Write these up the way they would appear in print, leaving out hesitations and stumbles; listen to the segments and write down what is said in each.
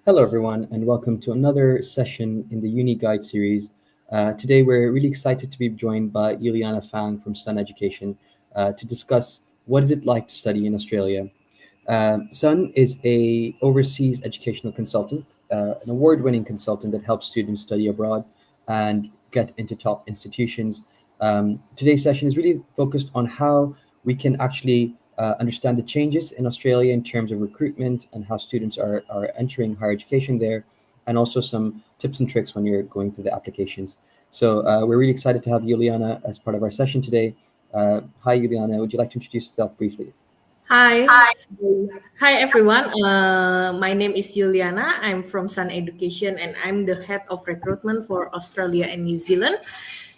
Hello, everyone, and welcome to another session in the Uni Guide series. Today, we're really excited to be joined by Yuliana Phang from Sun Education to discuss what is it like to study in Australia. Sun is a overseas educational consultant, an award-winning consultant that helps students study abroad and get into top institutions. Today's session is really focused on how we can actually understand the changes in Australia in terms of recruitment and how students are entering higher education there, and also some tips and tricks when you're going through the applications. So we're really excited to have Juliana as part of our session today. Hi, Juliana. Would you like to introduce yourself briefly? Hi, hi everyone. My name is Yuliana. I'm from Sun Education and I'm the head of recruitment for Australia and New Zealand.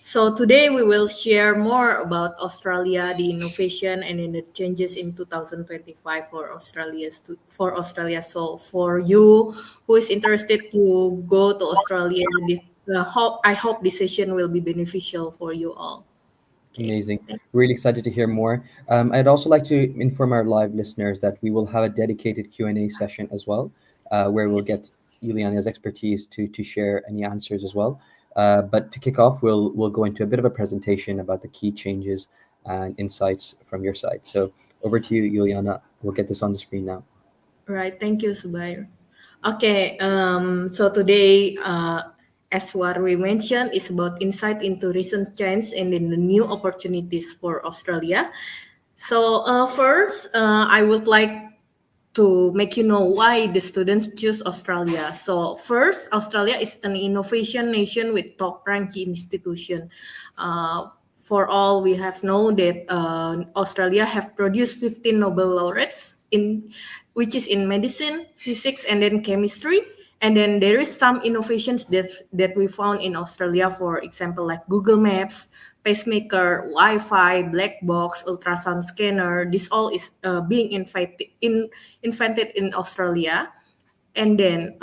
So today we will share more about Australia, the innovation and then the changes in 2025 for Australia. So for you who is interested to go to Australia, I hope this session will be beneficial for you all. Okay. Amazing. Really excited to hear more. I'd also like to inform our live listeners that we will have a dedicated Q&A session as well, where we'll get Juliana's expertise to share any answers as well. But to kick off, we'll go into a bit of a presentation about the key changes and insights from your side. So over to you, Juliana. We'll get this on the screen now. Right. Thank you, Subair. Okay. So today, as what we mentioned, is about insight into recent change and then the new opportunities for Australia. So first, I would like to make you know why the students choose Australia. So first, Australia is an innovation nation with top-ranked institution. For all, we have known that Australia have produced 15 Nobel laureates which is in medicine, physics, and then chemistry. And then there is some innovations that we found in Australia, for example, like Google Maps, pacemaker, Wi-Fi, black box, ultrasound scanner. This all is being invented in Australia. And then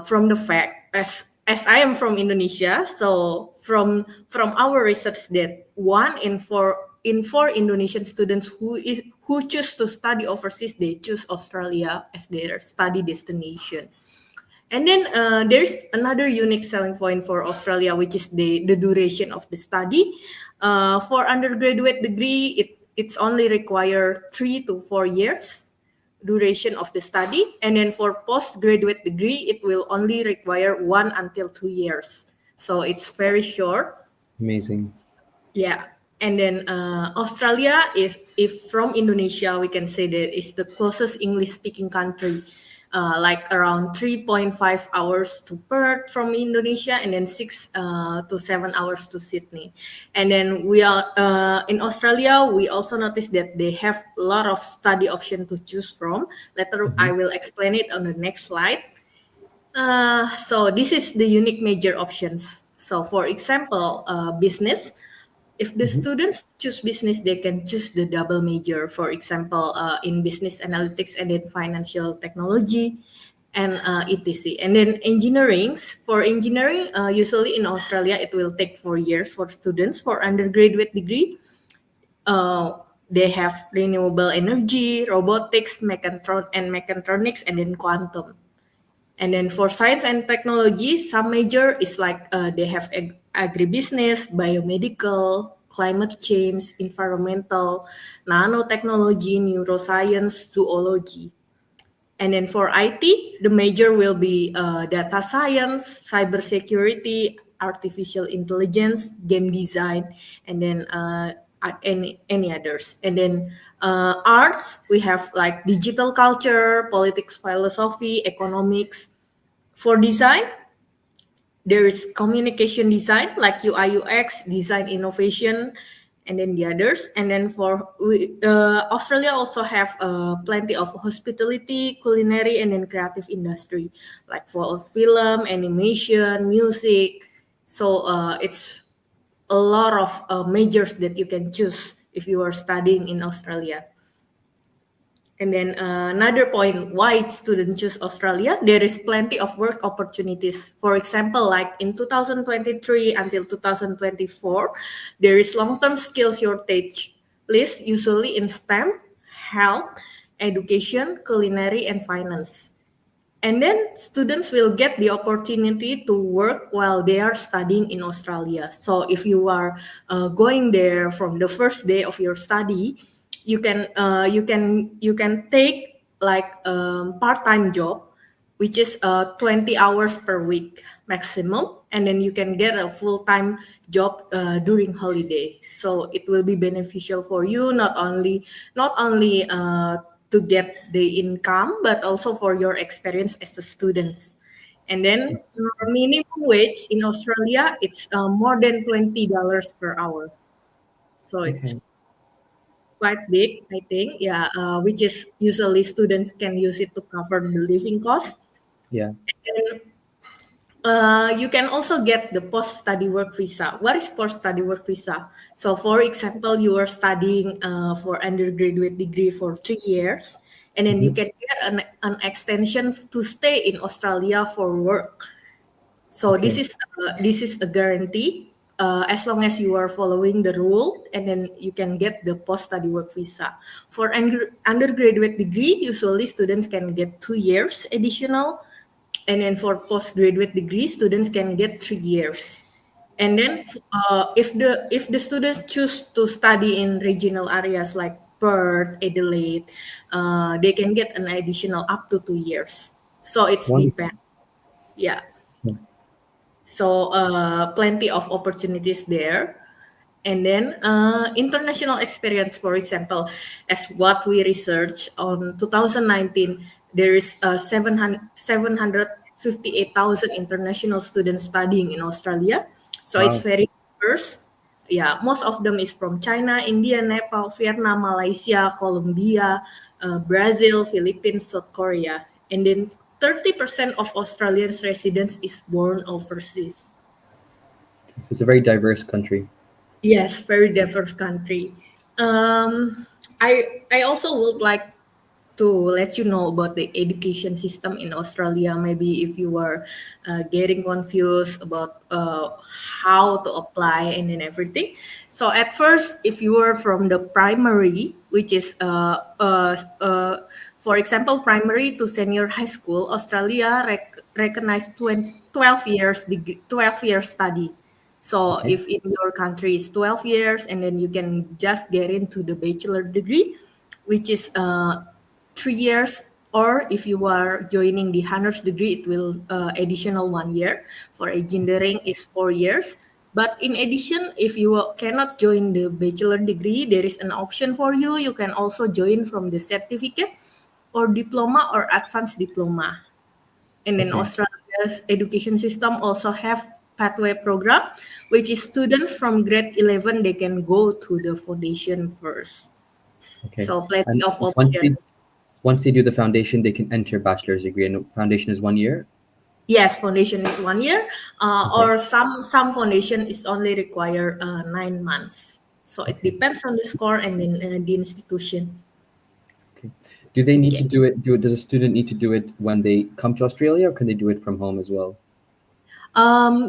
from the fact, as I am from Indonesia, so from our research that 1 in 4 Indonesian students who choose to study overseas, they choose Australia as their study destination. And then there's another unique selling point for Australia, which is the duration of the study. For undergraduate degree, it's only require 3 to 4 years duration of the study. And then for postgraduate degree, it will only require 1 until 2 years. So it's very short. Amazing. Yeah. And then Australia is, if from Indonesia, we can say that it's the closest English-speaking country, like around 3.5 hours to Perth from Indonesia, and then 6 to 7 hours to Sydney. And then we are in Australia. We also noticed that they have a lot of study option to choose from. Later, I will explain it on the next slide. So this is the unique major options. So for example, business. If the students choose business, they can choose the double major, for example, in business analytics and then financial technology and etc. And then engineering, for engineering, usually in Australia, it will take 4 years for students. For undergraduate degree, they have renewable energy, robotics, mechatronics, and then quantum. And then for science and technology, some major is like they have agribusiness, biomedical, climate change, environmental, nanotechnology, neuroscience, zoology. And then for IT, the major will be data science, cybersecurity, artificial intelligence, game design, and then any others. And then arts, we have like digital culture, politics, philosophy, economics. For design, there is communication design like UI UX, design innovation, and then the others. And then for Australia also have plenty of hospitality, culinary, and then creative industry like for film, animation, music. So it's a lot of majors that you can choose if you are studying in Australia. And then another point why students choose Australia, there is plenty of work opportunities. For example, like in 2023 until 2024, there is long-term skills shortage list, usually in STEM, health, education, culinary, and finance. And then students will get the opportunity to work while they are studying in Australia. So if you are going there from the first day of your study, you can take like part-time job, which is 20 hours per week maximum, and then you can get a full-time job during holiday. So it will be beneficial for you, not only to get the income, but also for your experience as a student. And then minimum wage in Australia, it's more than $20 per hour. So it's Okay. quite big, I think. Yeah, which is usually students can use it to cover the living cost. Yeah. And you can also get the post-study work visa. What is post-study work visa? So, for example, you are studying for undergraduate degree for 3 years, and then you Hmm. can get an extension to stay in Australia for work. So Okay. this is a guarantee as long as you are following the rule, and then you can get the post-study work visa. For undergraduate degree, usually students can get 2 years additional, and then for postgraduate degree students can get 3 years. And then if the students choose to study in regional areas like Perth, Adelaide, they can get an additional up to 2 years. So it's Wonderful. depend. Yeah. Yeah. So plenty of opportunities there. And then international experience, for example, as what we researched on 2019, there is 758,000 international students studying in Australia. So it's Wow. very diverse. Yeah, most of them is from China, India, Nepal, Vietnam, Malaysia, Colombia, Brazil, Philippines, South Korea. And then 30% of Australian residents is born overseas. So it's a very diverse country. Yes, very diverse country. I also would like to let you know about the education system in Australia. Maybe if you are getting confused about how to apply and then everything. So at first, if you are from the primary, which is for example, primary to senior high school, Australia recognize 12 years 12 years study. So Okay. if in your country is 12 years, and then you can just get into the bachelor degree, which is 3 years, or if you are joining the honors degree, it will additional 1 year. For engineering is 4 years. But in addition, if you cannot join the bachelor degree, there is an option for you. You can also join from the certificate or diploma or advanced diploma. And then Okay. Australia's education system also have pathway program, which is students from grade 11, they can go to the foundation first. Okay. So plenty And of once option. they once they do the foundation, they can enter bachelor's degree, and foundation is 1 year. Yes, foundation is 1 year, Okay. or some foundation is only require 9 months. So it Okay. depends on the score and then the institution. Okay. Do they need to Okay. do it? Does a student need to do it when they come to Australia, or can they do it from home as well?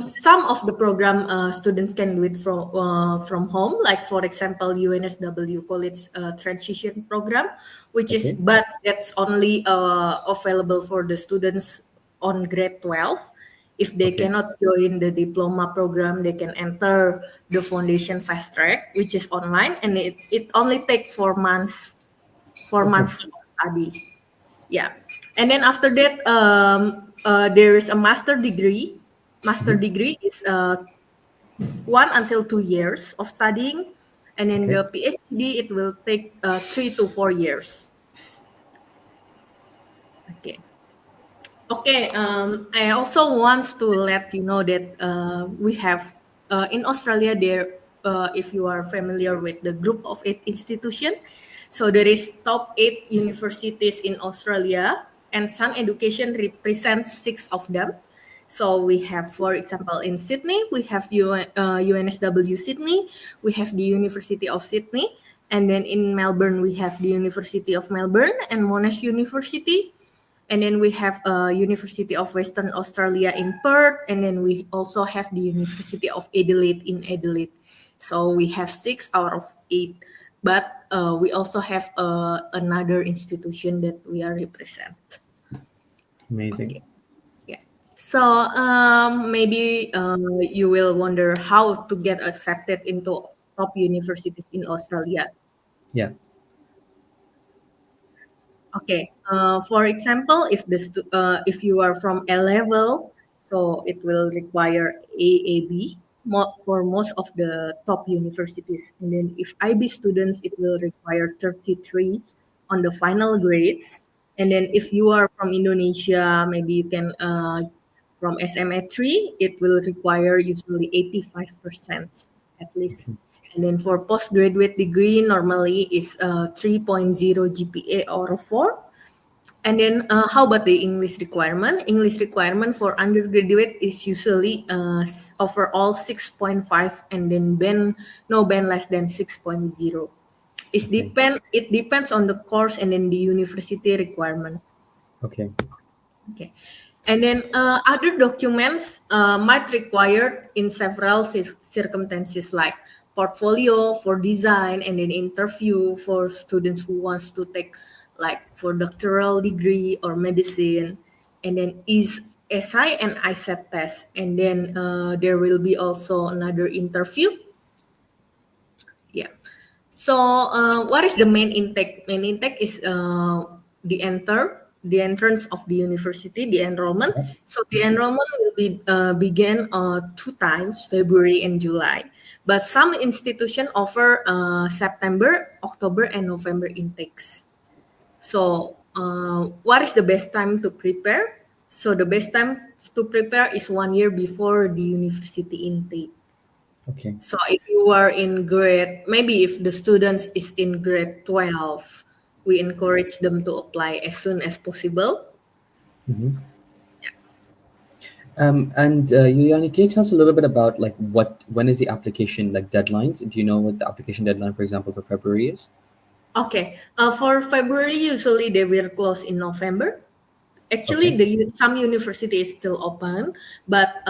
Some of the program students can do it from home, like for example, UNSW call it transition program, which is Okay. but that's only available for the students on grade 12. If they Okay. cannot join the diploma program, they can enter the foundation fast track, which is online, and it only take 4 months, four Okay. months of study. Yeah. And then after that, there is a master degree. Master Hmm. degree is 1 until 2 years of studying, and in Okay. the PhD it will take 3 to 4 years. Okay. Okay. I also want to let you know that we have in Australia there. If you are familiar with the group of 8 institution, so there is top 8 universities in Australia, and Sun Education represents 6 of them. So we have, for example, in Sydney, we have UNSW Sydney, we have the University of Sydney, and then in Melbourne, we have the University of Melbourne and Monash University. And then we have University of Western Australia in Perth, and then we also have the University of Adelaide in Adelaide. So we have 6 out of 8, but we also have another institution that we are represent. Amazing. Okay. Yeah. So maybe you will wonder how to get accepted into top universities in Australia. Yeah. Okay. For example, if you are from A level, so it will require AAB for most of the top universities. And then if IB students, it will require 33 on the final grades. And then if you are from Indonesia, maybe you can from SMA 3, it will require usually 85% at least. Okay. And then for postgraduate degree, normally is 3.0 GPA or 4. And then how about the English requirement? English requirement for undergraduate is usually overall 6.5 and then no band less than 6.0. Okay. It depends on the course and then the university requirement. Okay. Okay. And then other documents might require in several circumstances like portfolio for design and then interview for students who wants to take like for doctoral degree or medicine, and then is SI and ISET test, and then there will be also another interview. Yeah. So, what is the main intake? Main intake is the entrance of the university, the enrollment. Yeah. So the enrollment will be begin two times, February and July. But some institution offer September, October, and November intakes. So, what is the best time to prepare? So the best time to prepare is 1 year before the university intake. Okay. So if you are in grade, maybe if the students is in grade 12, we encourage them to apply as soon as possible. Mm-hmm. And Yuliani, can you tell us a little bit about like when is the application like deadlines? Do you know what the application deadline, for example, for February is? Okay. For February, usually they will close in November. Actually, Okay. some university is still open, but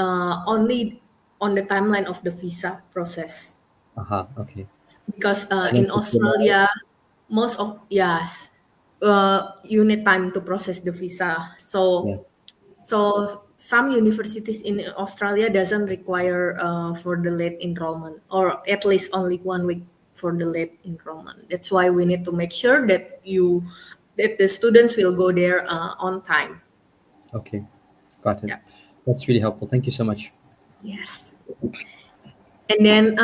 only on the timeline of the visa process. Aha. Okay. Because And then in for July. Australia, most of yes, you need time to process the visa. Yeah. So some universities in Australia doesn't require for the late enrollment, or at least only 1 week for the late enrollment. That's why we need to make sure that the students will go there on time. Okay. Got it. Yeah. That's really helpful. Thank you so much. Yes. And then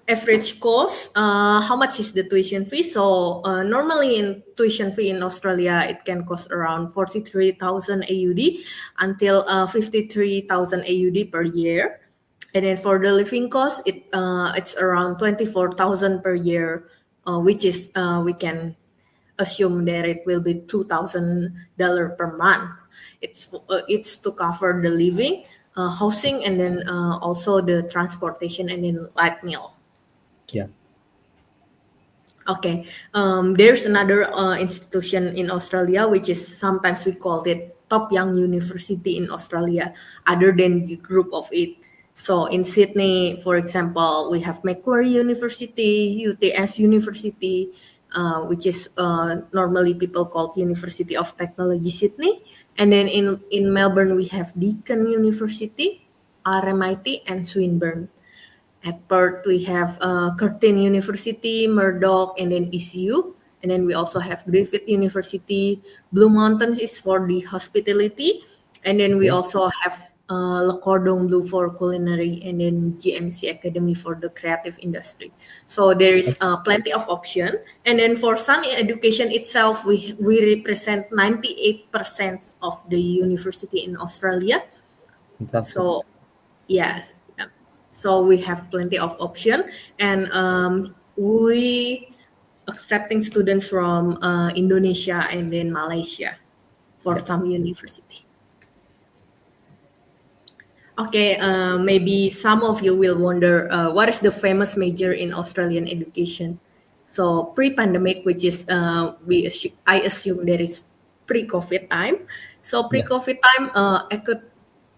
average cost, how much is the tuition fee? So normally in tuition fee in Australia, it can cost around 43,000 AUD until 53,000 AUD per year. And then for the living cost, it's around 24,000 per year, which is we can assume that it will be $2,000 per month. It's to cover the living, housing, and then also the transportation and then light meal. Yeah. Okay, there's another institution in Australia which is sometimes we call it top young university in Australia, other than the group of it. So in Sydney, for example, we have Macquarie University, UTS University, which is normally people called University of Technology Sydney. And then in Melbourne, we have Deakin University, RMIT, and Swinburne. At Perth, we have Curtin University, Murdoch, and then ECU. And then we also have Griffith University. Blue Mountains is for the hospitality. And then we Okay. also have Le Cordon Bleu for culinary, and then GMC Academy for the creative industry. So there is plenty of option. And then for Sun Education itself, we represent 98% of the university in Australia. Fantastic. So yeah, so we have plenty of option, and we accepting students from Indonesia and then Malaysia for Yeah. some university. Okay, maybe some of you will wonder what is the famous major in Australian education. So pre-pandemic, which is I assume there is pre-COVID time. So Yeah. pre-COVID time,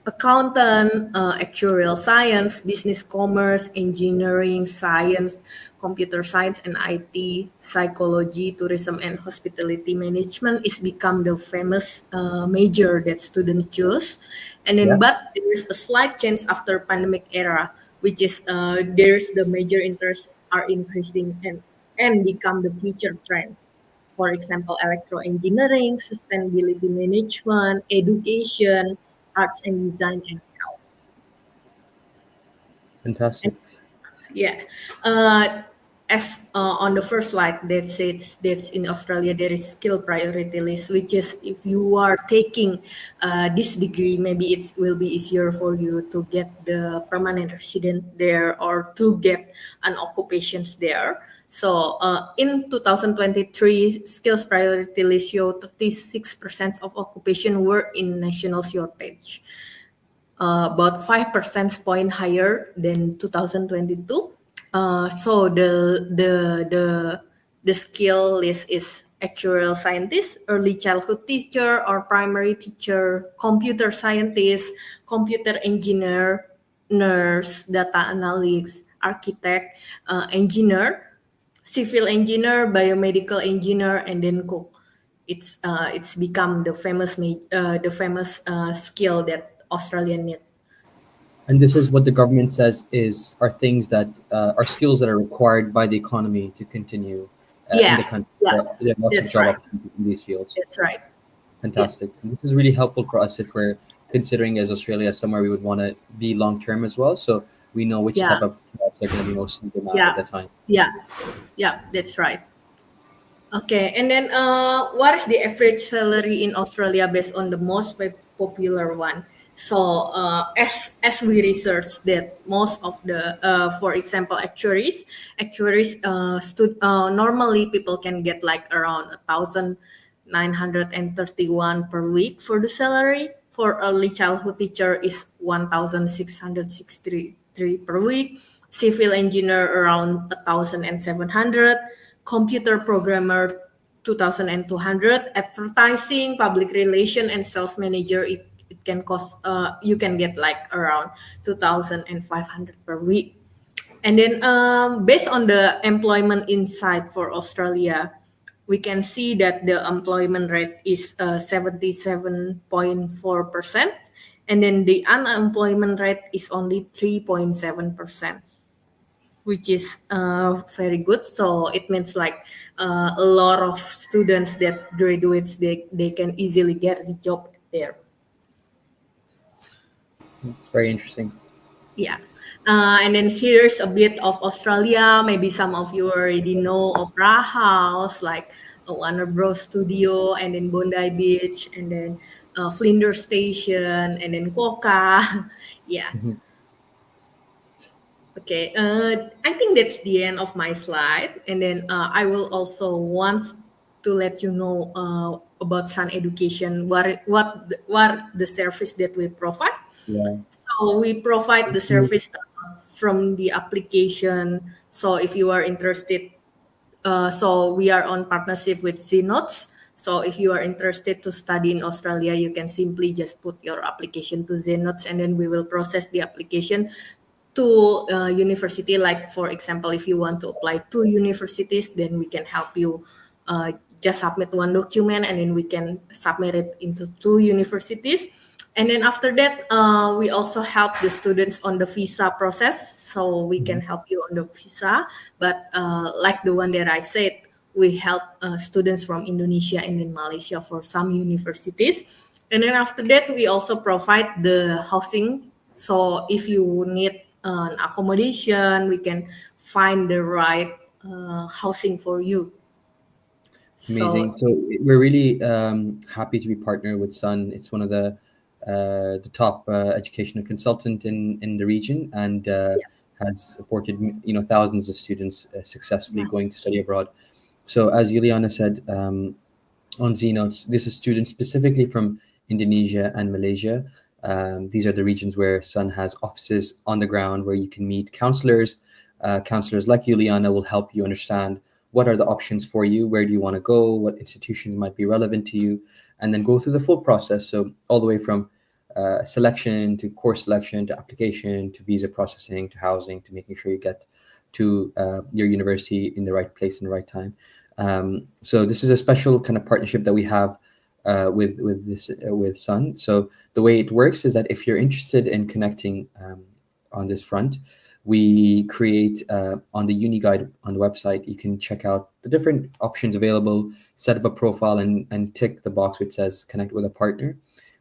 accountant, actuarial science, business commerce, engineering, science, computer science, and IT, psychology, tourism, and hospitality management is become the famous major that students choose. And then, Yeah, but there is a slight change after pandemic era, which is there's the major interests are increasing and become the future trends. For example, electro-engineering, sustainability management, education, arts and design and health. fantastic. And yeah, uh, as on the first slide that says that in Australia there is skill priority list, which is if you are taking this degree, maybe it will be easier for you to get the permanent resident there or to get an occupations there. So in 2023, skills priority list show 36% of occupation were in national shortage, about 5% point higher than 2022. So the skill list is actuarial scientist, early childhood teacher or primary teacher, computer scientist, computer engineer, nurse, data analyst, architect, engineer, civil engineer, biomedical engineer, and then cook. It's become the famous skill that Australia need. And this is what the government says is are things that are skills that are required by the economy to continue in Yeah, the country. yeah, There are lots of that's job right. opportunities in these fields. That's right. Yeah, Fantastic. And this is really helpful for us if we're considering as Australia somewhere we would want to be long term as well. So we know which yeah, type of jobs are going to be most in demand at yeah, that time. yeah, yeah. That's right. Okay, and then what is the average salary in Australia based on the most popular one? So as we research that most of the, for example, actuaries, normally people can get like around 1,931 per week for the salary. For early childhood teacher is 1,663 per week. Civil engineer around 1,700, computer programmer 2,200, advertising, public relation, and sales manager it can cost you can get like around 2,500 per week. And then based on the employment insight for Australia, we can see that the employment rate is 77.4%, and then the unemployment rate is only 3.7%, which is very good. So it means like a lot of students that graduates they can easily get a job there. It's very interesting. Yeah. And then here's a bit of Australia. Maybe some of you already know Opera House, like Warner Bros. Studio, and then Bondi Beach, and then Flinders Station, and then Koka. Yeah. Mhm. Okay, I think that's the end of my slide. And then I will also want to let you know about Sun Education, what the service that we provide. Yeah. So we provide the Thank you. service from the application. So if you are interested, so we are on partnership with ZNotes. So if you are interested to study in Australia, you can simply just put your application to ZNotes, and then we will process the application to university. Like for example, if you want to apply to universities, then we can help you just submit one document, and then we can submit it into two universities. And then after that, we also help the students on the visa process. So we can Mhm. help you on the visa. But like the one that I said, we help students from Indonesia and then Malaysia for some universities. And then after that, we also provide the housing. So if you need an accommodation, we can find the right housing for you. Amazing. So So we're really happy to be partnered with Sun. It's one of the top educational consultant in the region, and yeah, has supported thousands of students successfully yeah, going to study abroad. So as Juliana said on ZNotes, this is students specifically from Indonesia and Malaysia. These are the regions where Sun has offices on the ground where you can meet counselors. Counselors like Juliana will help you understand what are the options for you, where do you want to go, what institutions might be relevant to you, and then go through the full process. So all the way from selection to course selection to application to visa processing to housing to making sure you get to your university in the right place in the right time. So this is a special kind of partnership that we have with Sun. So the way it works is that if you're interested in connecting on this front, we create on the uni guide on the website, you can check out the different options available, set up a profile and tick the box which says connect with a partner.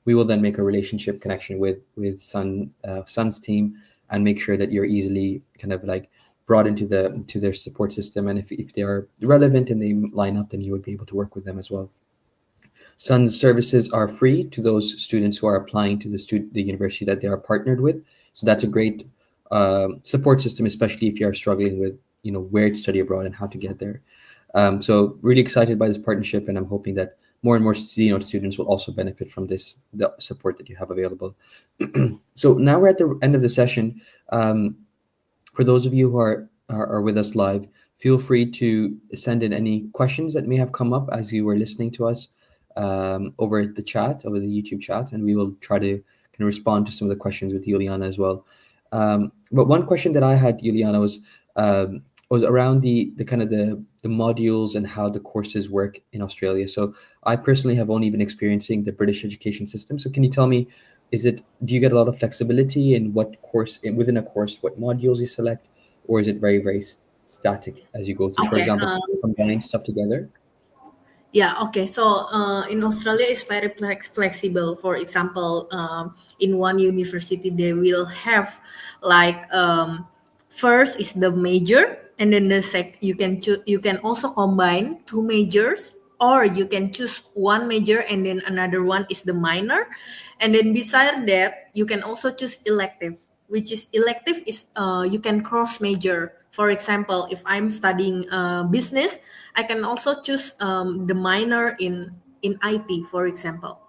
We will then make a relationship connection with Sun's team and make sure that you're easily kind of like brought into their support system. And if they are relevant and they line up, then you would be able to work with them as well. Sun's services are free to those students who are applying to the university that they are partnered with. So that's a great support system, especially if you are struggling with where to study abroad and how to get there. So really excited by this partnership, and I'm hoping that more and more ZNotes students will also benefit from the support that you have available. So now we're at the end of the session. For those of you who are with us live, feel free to send in any questions that may have come up as you were listening to us over the chat, over the YouTube chat, and we will try to kind of respond to some of the questions with Yuliana as well. But one question that I had, Yuliana, was around the kind of the modules and how the courses work in Australia. So I personally have only been experiencing the British education system. So can you tell me, do you get a lot of flexibility in within a course, what modules you select, or is it very, very static as you go through? For Okay. example, combine stuff together? Yeah, okay. So in Australia, it's very flexible. For example, in one university, they will have like first is the major, and then you can choose. You can also combine two majors, or you can choose one major and then another one is the minor, and then beside that, you can also choose elective. Which is elective is you can cross major. For example, if I'm studying business, I can also choose the minor in IT, for example.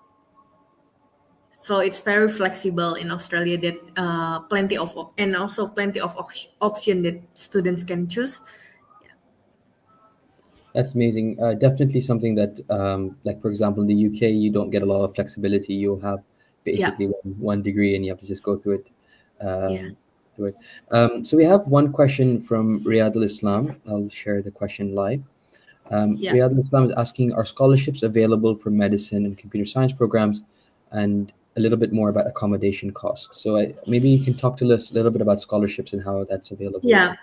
So it's very flexible in Australia. That plenty of option that students can choose. That's amazing. Definitely something that, like for example, in the UK, you don't get a lot of flexibility. You'll have Yeah, basically one degree, and you have to just go through it. yeah, Through it. So we have one question from Riyad al-Islam. I'll share the question live. yeah. Riyad al-Islam is asking, are scholarships available for medicine and computer science programs, and a little bit more about accommodation costs. So maybe you can talk to us a little bit about scholarships and how that's available. Yeah,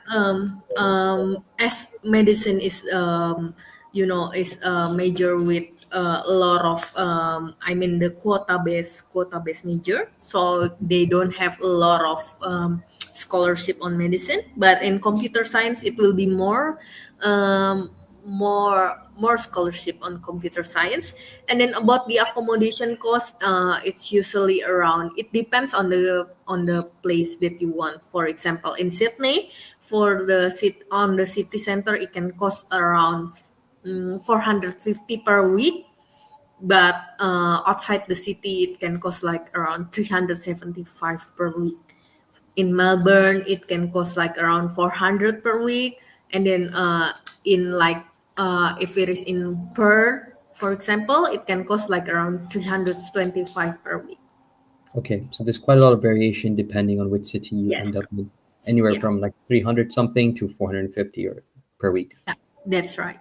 as medicine is is a major with a lot of the quota based major, so they don't have a lot of scholarship on medicine. But in computer science, it will be um, more scholarship on computer science. And then about the accommodation cost, it's usually around, it depends on the place that you want. For example, in Sydney, for the city center, it can cost around 450 per week. But outside the city, it can cost like around 375 per week. In Melbourne, it can cost like around 400 per week. And then in like if it is in Perth, for example, it can cost like around 325 per week. Okay, so there's quite a lot of variation depending on which city you end Yes. up with, anywhere Yeah. from like 300 something to 450 per week. Yeah. That's right.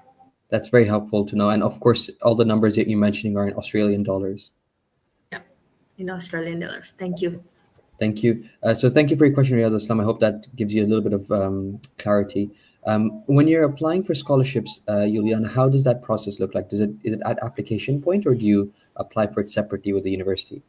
That's very helpful to know. And of course, all the numbers that you're mentioning are in Australian dollars. Yeah. In Australian dollars. Thank you. Thank you. So thank you for your question, Riyad Islam. I hope that gives you a little bit of clarity. When you're applying for scholarships, Yuliana, how does that process look like? Is it at application point, or do you apply for it separately with the university?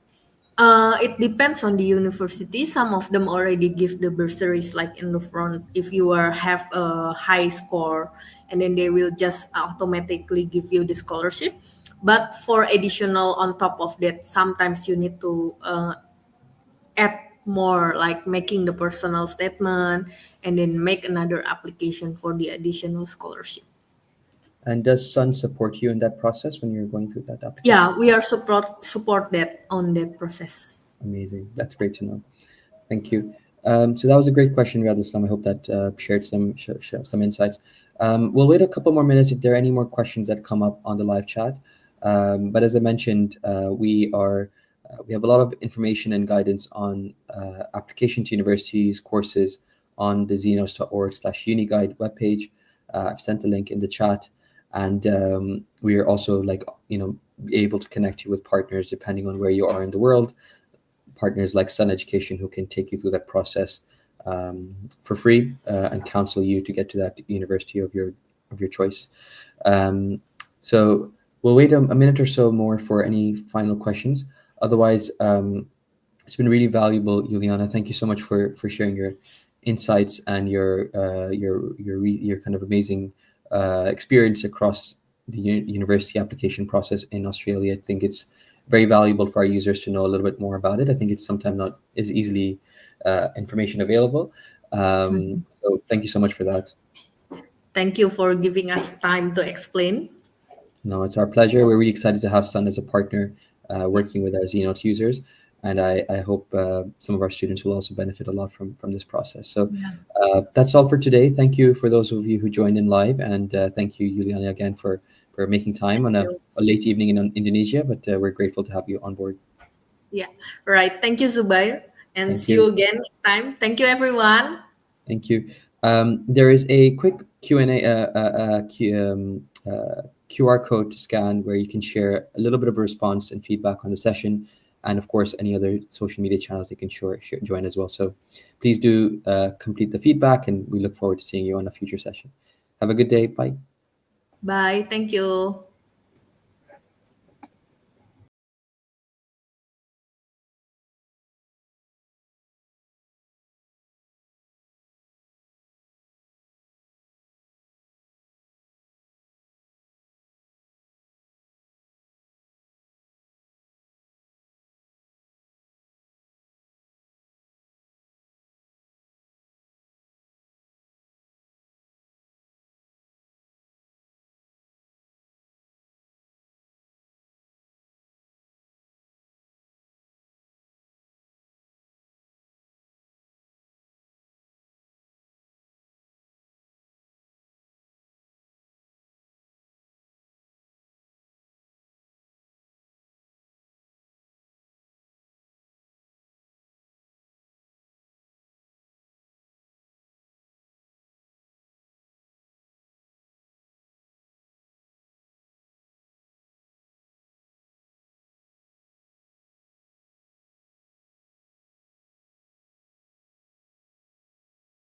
It depends on the university. Some of them already give the bursaries like in the front if you have a high score, and then they will just automatically give you the scholarship. But for additional on top of that, sometimes you need to add more, like making the personal statement and then make another application for the additional scholarship. And does Sun support you in that process when you're going through that application? Yeah, we are support that on that process. Amazing. That's great to know. Thank you. So that was a great question, Riyad Islam. I hope that shared some insights. We'll wait a couple more minutes if there are any more questions that come up on the live chat. But as I mentioned, we are We have a lot of information and guidance on application to universities, courses on the znotes.org/uniguide webpage. I've sent the link in the chat, and we are also able to connect you with partners depending on where you are in the world. Partners like Sun Education who can take you through that process for free and counsel you to get to that university of your choice. So we'll wait a minute or so more for any final questions. Otherwise, it's been really valuable, Yuliana. Thank you so much for sharing your insights and your kind of amazing experience across the university application process in Australia. I think it's very valuable for our users to know a little bit more about it. I think it's sometimes not as easily information available. So thank you so much for that. Thank you for giving us time to explain. No, it's our pleasure. We're really excited to have Sun as a partner working with our ZNotes users. And I hope some of our students will also benefit a lot from this process. So that's all for today. Thank you for those of you who joined in live. And thank you, Yuliana, again for making time on a late evening in Indonesia. But we're grateful to have you on board. Yeah, right. Thank you, Zubair. And Thank see you. you again next time. Thank you, everyone. Thank you. There is a quick Q&A, QR code to scan where you can share a little bit of a response and feedback on the session, and of course any other social media channels you can join as well. So please do complete the feedback, and we look forward to seeing you on a future session. Have a good day. Bye. Bye. Thank you.